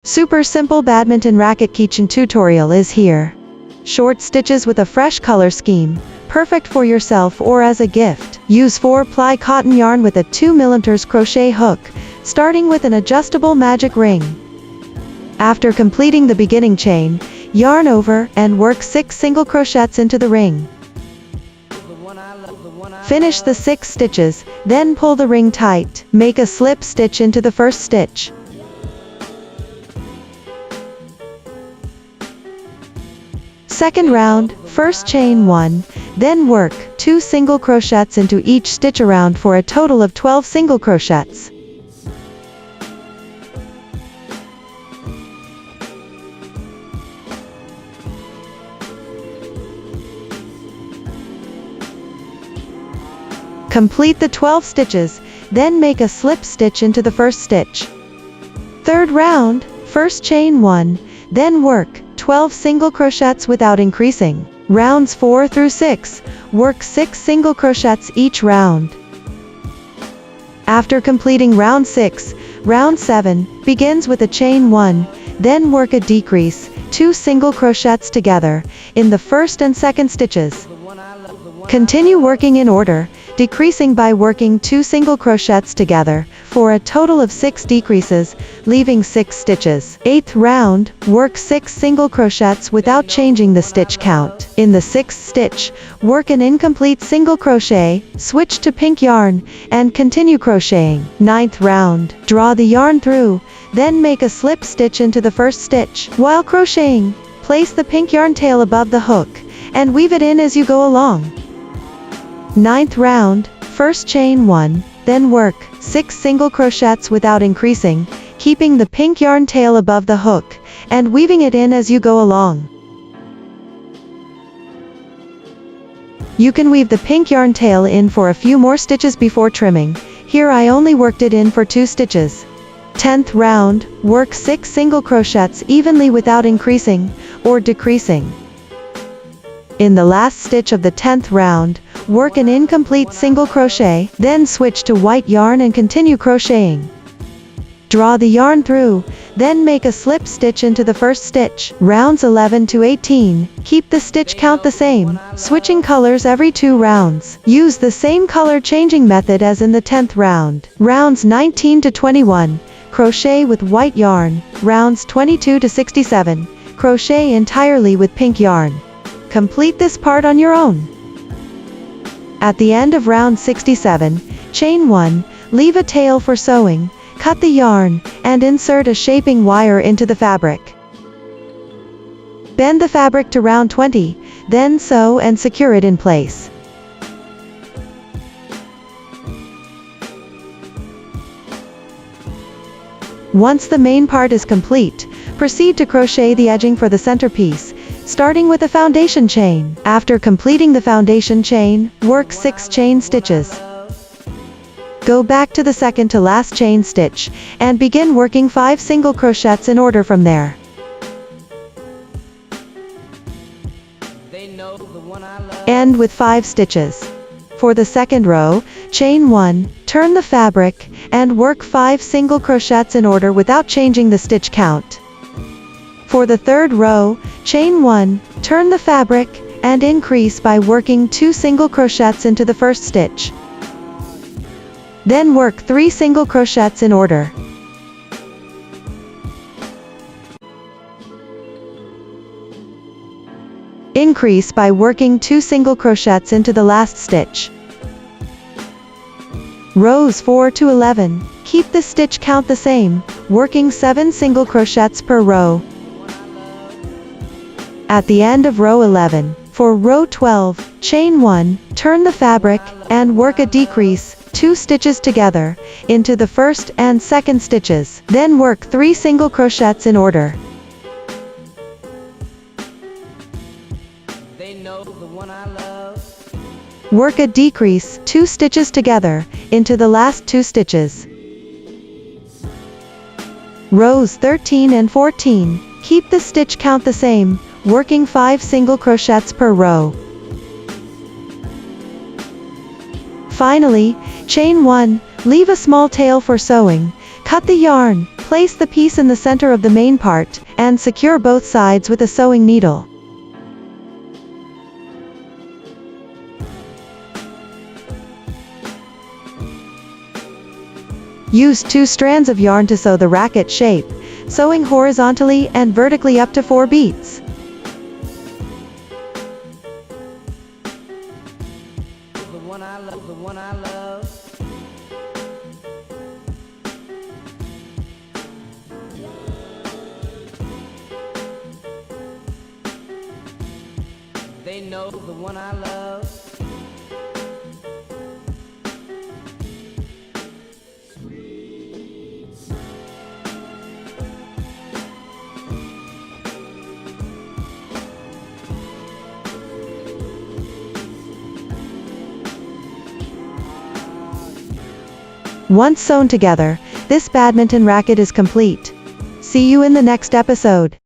Super simple badminton racket keychain tutorial is here. Short stitches with a fresh color scheme, perfect for yourself or as a gift. Use 4-ply cotton yarn with a 2mm crochet hook, starting with an adjustable magic ring. After completing the beginning chain, yarn over and work 6 single crochets into the ring. Finish the 6 stitches, then pull the ring tight. Make a slip stitch into the first stitch. Second round, first chain 1, then work 2 single crochets into each stitch around for a total of 12 single crochets. Complete the 12 stitches, then make a slip stitch into the first stitch. Third round, first chain 1, then work 12 single crochets without increasing. Rounds 4 through 6, work 6 single crochets each round. After completing round 6, round 7 begins with a chain 1, then work a decrease, 2 single crochets together, in the first and second stitches. Continue working in order, decreasing by working 2 single crochets together, for a total of 6 decreases, leaving 6 stitches. 8th round, work 6 single crochets without changing the stitch count. In the 6th stitch, work an incomplete single crochet, switch to pink yarn, and continue crocheting. 9th round, draw the yarn through, then make a slip stitch into the first stitch. While crocheting, place the pink yarn tail above the hook, and weave it in as you go along. 9th round, first chain 1, then work 6 single crochets without increasing, keeping the pink yarn tail above the hook, and weaving it in as you go along. You can weave the pink yarn tail in for a few more stitches before trimming. Here I only worked it in for 2 stitches. 10th round, work 6 single crochets evenly without increasing or decreasing. In the last stitch of the 10th round, work an incomplete single crochet, then switch to white yarn and continue crocheting. Draw the yarn through, then make a slip stitch into the first stitch. Rounds 11 to 18, keep the stitch count the same, switching colors every 2 rounds. Use the same color changing method as in the 10th round. Rounds 19 to 21, crochet with white yarn. Rounds 22 to 67, crochet entirely with pink yarn. Complete this part on your own. At the end of round 67, chain 1, leave a tail for sewing, cut the yarn, and insert a shaping wire into the fabric. Bend the fabric to round 20, then sew and secure it in place. Once the main part is complete, proceed to crochet the edging for the centerpiece, starting with a foundation chain. After completing the foundation chain, work 6 chain stitches. Go back to the second to last chain stitch, and begin working 5 single crochets in order from there. End with 5 stitches. For the second row, chain 1, turn the fabric, and work 5 single crochets in order without changing the stitch count. For the third row, chain 1, turn the fabric, and increase by working 2 single crochets into the first stitch. Then work 3 single crochets in order. Increase by working 2 single crochets into the last stitch. Rows 4 to 11, keep the stitch count the same, working 7 single crochets per row. At the end of row 11, for row 12, chain 1, turn the fabric, and work a decrease, 2 stitches together, into the first and second stitches. Then work 3 single crochets in order. Work a decrease, 2 stitches together, into the last 2 stitches. Rows 13 and 14, keep the stitch count the same, working 5 single crochets per row. Finally, chain 1, leave a small tail for sewing, cut the yarn, Place the piece in the center of the main part, and secure both sides with a sewing needle. Use 2 strands of yarn to sew the racket shape, sewing horizontally and vertically up to 4 beats. They know the one I love. Once sewn together, this badminton racket is complete. See you in the next episode.